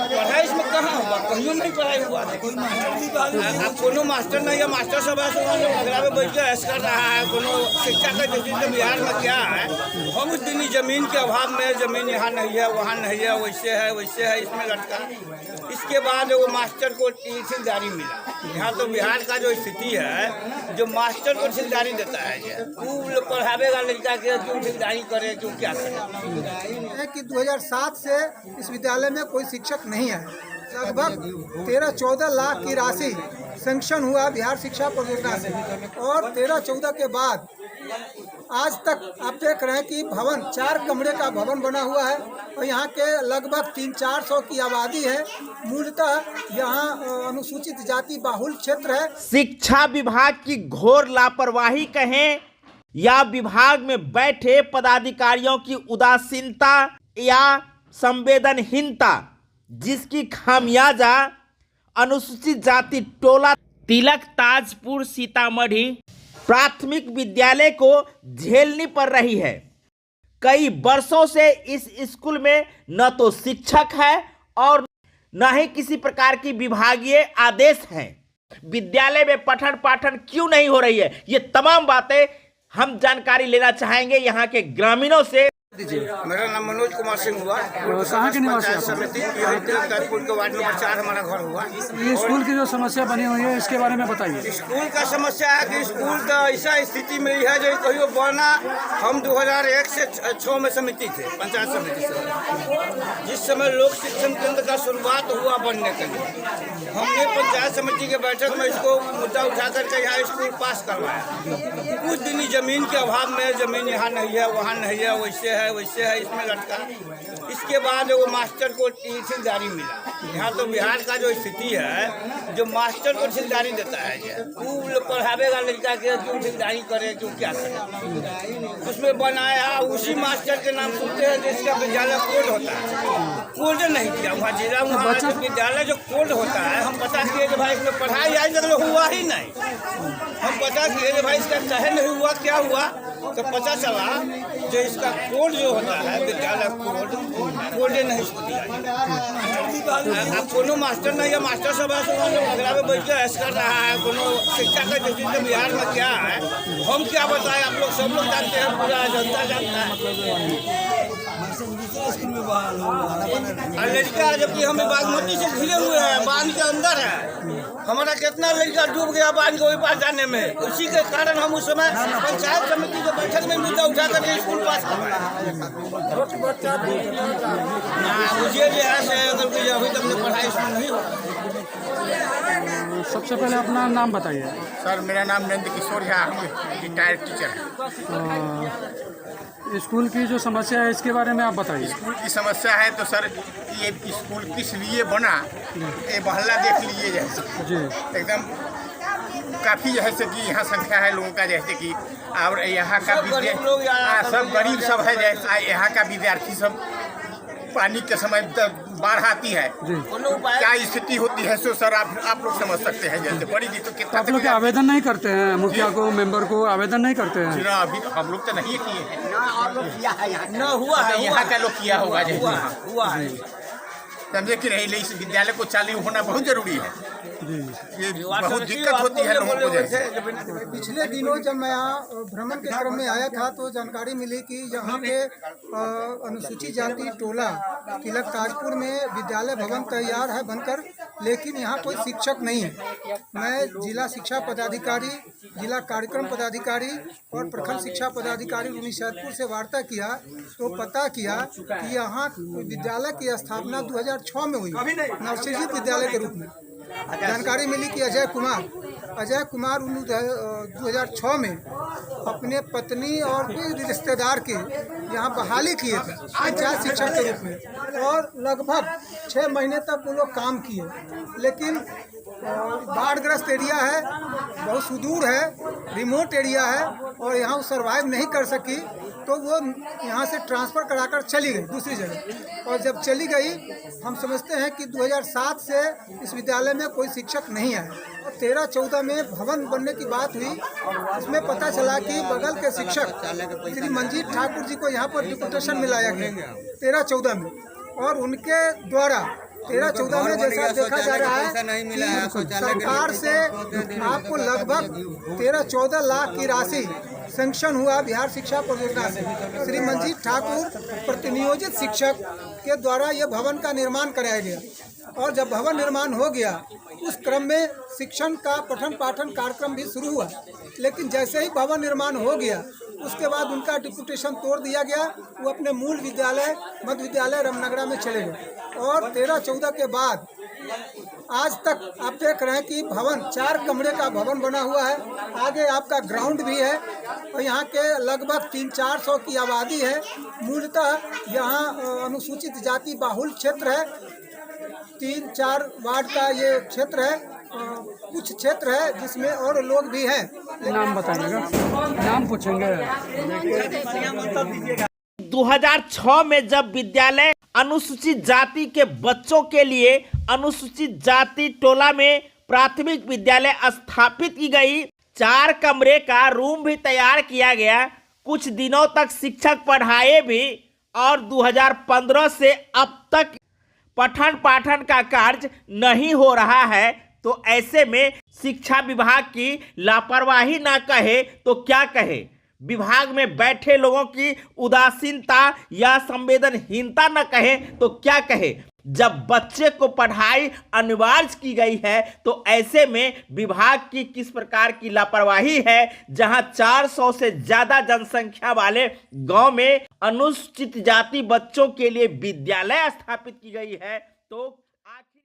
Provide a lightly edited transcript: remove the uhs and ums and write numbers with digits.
पढ़ाई इसमें कहाँ हुआ, कहीं नहीं पढ़ाई हुआ। कोनो मास्टर नहीं है, मास्टर सब अगला में बैठ के ऐश कर रहा है। कोनो शिक्षा का जो बिहार में क्या है, हम उस दिन जमीन के अभाव में, जमीन यहाँ नहीं है, वहाँ नहीं है, वैसे है इसमें लटका। इसके बाद वो मास्टर को ठेकेदारी मिला। यहाँ तो बिहार का जो स्थिति है, जो मास्टर को ठेकेदारी देता है, वो पढ़ावेगा लड़का के क्यों ठेकेदारी करे, क्यों क्या करे। कि 2007 से इस विद्यालय में कोई शिक्षक नहीं है। लगभग 13-14 लाख की राशि सैंक्शन हुआ बिहार शिक्षा परियोजना से, और 13-14 के बाद आज तक आप देख रहे हैं कि भवन 4 कमरे का भवन बना हुआ है, और यहाँ के लगभग 300-400 की आबादी है। मूलतः यहाँ अनुसूचित जाति बाहुल क्षेत्र है। शिक्षा विभाग की घोर लापरवाही कहें या विभाग में बैठे पदाधिकारियों की उदासीनता या संवेदनहीनता, जिसकी खामियाजा अनुसूचित जाति टोला तिलक ताजपुर सीतामढ़ी प्राथमिक विद्यालय को झेलनी पड़ रही है। कई वर्षों से इस स्कूल में न तो शिक्षक है और न ही किसी प्रकार की विभागीय आदेश है। विद्यालय में पठन पाठन क्यों नहीं हो रही है, ये तमाम बातें हम जानकारी लेना चाहेंगे यहाँ के ग्रामीणों से। मेरा नाम मनोज कुमार सिंह हुआ। कहाँ के निवासी हैं? समिति ताजपुर के वार्ड नंबर 4 हमारा घर हुआ। ये स्कूल की जो समस्या बनी हुई है, इसके बारे में बताइए। स्कूल का समस्या है कि स्कूल का ऐसा स्थिति में है जो कहियो बना। हम 2001 से 6 में समिति थे, पंचायत समिति से, जिस समय लोक शिक्षण केंद्र का शुरुआत हुआ बनने के लिए, हमने पंचायत समिति के बैठक में इसको मुद्दा उठा करके यहाँ स्कूल पास करवाया। कुछ दिन जमीन के अभाव में, जमीन यहाँ नहीं है, वहाँ नहीं है, वैसे है इसमें लटका। इसके बाद वो मास्टर को ठेकेदारी मिला। यहाँ तो बिहार का जो स्थिति है, जो मास्टर को ठेकेदारी देता है, वो पढ़ावेगा लड़का के क्यों ठेकेदारी करे, क्यों क्या करे। उसमें बनाया, उसी मास्टर के नाम सुनते हैं जिसका विद्यालय कोड होता है। कोड नहीं किया वहाँ जिला, वहाँ विद्यालय जो कोड होता है, हम पता किए कि भाई इसमें पढ़ाई आज तक हुआ ही नहीं। हम पता किए कि भाई इसका चाहे नहीं हुआ, क्या हुआ, तो पता चला जो इसका कोड जो होता है, विद्यालय कोड नहीं इसको दिया। कोनो मास्टर नहीं है, मास्टर सब अगला में बैठ के ऐश कर रहा है। कोनो शिक्षा का जो बिहार में क्या है, हम क्या बताएं, आप लोग सब लोग जानते हैं, पूरा जनता जानता है। लड़का जबकि हम बागमती से घिरे हुए हैं, बांध के अंदर है। हमारा कितना लड़का डूब गया बांध के वही पास जाने में। उसी के कारण हम उस समय पंचायत समिति के बैठक में मुद्दा उठा करके स्कूल पास करवाया। मुझे जो है अगर अभी तक पढ़ाई इसमें नहीं हो। सबसे पहले अपना नाम बताइए। सर, मेरा नाम नंद किशोर है, हम रिटायर्ड टीचर हैं। स्कूल की जो समस्या है, इसके बारे में आप बताइए। स्कूल की समस्या है तो सर, ये स्कूल किस लिए बना, ये मोहल्ला देख लीजिए। जैसे जी, एकदम काफ़ी जैसे कि यहाँ संख्या है लोगों का, जैसे कि और यहाँ का सब गरीब सब है। जैसे यहाँ का विद्यार्थी सब पानी के समय बाढ़ आती है, क्या स्थिति होती है, सो सर आप लोग समझ सकते हैं। जैसे बड़ी दिक्कत कितना। आप लोग आवेदन नहीं करते हैं, मुखिया को, मेंबर को आवेदन नहीं करते हैं? अभी हम लोग तो नहीं किए हैं, न हुआ है, यहाँ का लोग किया होगा। हुआ है। समझे कि नहीं, इस विद्यालय को चालू होना बहुत जरूरी है। ये बहुत दिक्कत होती है लोगों को। जैसे पिछले दिनों जब मैं यहाँ भ्रमण के क्रम में आया था, तो जानकारी मिली कि यहाँ पे अनुसूचित जाति टोला तिलक ताजपुर में विद्यालय भवन तैयार है बनकर, लेकिन यहाँ कोई शिक्षक नहीं है। मैं जिला शिक्षा पदाधिकारी, जिला कार्यक्रम पदाधिकारी और प्रखंड शिक्षा पदाधिकारी रुनीसैदपुर से वार्ता किया, तो पता किया कि यहाँ विद्यालय की स्थापना 2006 में हुई, नवसृजित विद्यालय के रूप में। जानकारी मिली कि अजय कुमार 2006 में अपने पत्नी और कोई रिश्तेदार के यहाँ बहाली किए थे पंचायत शिक्षक के रूप में, और लगभग 6 महीने तक वो लोग काम किए। लेकिन बाढ़ग्रस्त एरिया है, बहुत सुदूर है, रिमोट एरिया है, और यहाँ वो सर्वाइव नहीं कर सकी, तो वो यहाँ से ट्रांसफ़र कराकर चली गई दूसरी जगह। और जब चली गई, हम समझते हैं कि 2007 से इस विद्यालय में कोई शिक्षक नहीं है। और 13-14 में भवन बनने की बात हुई, उसमें पता चला कि बगल के शिक्षक श्री मंजीत ठाकुर जी को यहाँ पर डिपुटेशन में लाया गया 13-14 में, और उनके द्वारा 13-14 में जैसा देखा जा रहा है कि सरकार से आपको लगभग 13-14 लाख की राशि सैंक्शन हुआ बिहार शिक्षा परियोजना से। श्री मंजीत ठाकुर प्रतिनियोजित शिक्षक के द्वारा यह भवन का निर्माण कराया गया और जब भवन निर्माण हो गया उस क्रम में शिक्षण का पठन पाठन कार्यक्रम भी शुरू हुआ, लेकिन जैसे ही भवन निर्माण हो गया उसके बाद उनका डिप्यूटेशन तोड़ दिया गया। वो अपने मूल विद्यालय मध्य विद्यालय रामनगरा में चले गए और 13-14 के बाद आज तक आप देख रहे हैं कि भवन 4 कमरे का भवन बना हुआ है। आगे आपका ग्राउंड भी है और यहाँ के लगभग 300-400 की आबादी है। मूलतः यहाँ अनुसूचित जाति बाहुल क्षेत्र है। 3-4 वार्ड का ये क्षेत्र है। कुछ क्षेत्र है जिसमें और लोग भी हैं। नाम बताइएगा, नाम पूछेंगे। 2006 में जब विद्यालय अनुसूचित जाति के बच्चों के लिए अनुसूचित जाति टोला में प्राथमिक विद्यालय स्थापित की गई, 4 कमरे का रूम भी तैयार किया गया। कुछ दिनों तक शिक्षक पढ़ाए भी और 2015 से अब तक पठन पाठन का कार्य नहीं हो रहा है। तो ऐसे में शिक्षा विभाग की लापरवाही ना कहे तो क्या कहे, विभाग में बैठे लोगों की उदासीनता या संवेदनहीनता न कहे तो क्या कहे। जब बच्चे को पढ़ाई अनिवार्य की गई है तो ऐसे में विभाग की किस प्रकार की लापरवाही है, जहां 400 से ज्यादा जनसंख्या वाले गांव में अनुसूचित जाति बच्चों के लिए विद्यालय स्थापित की गई है। तो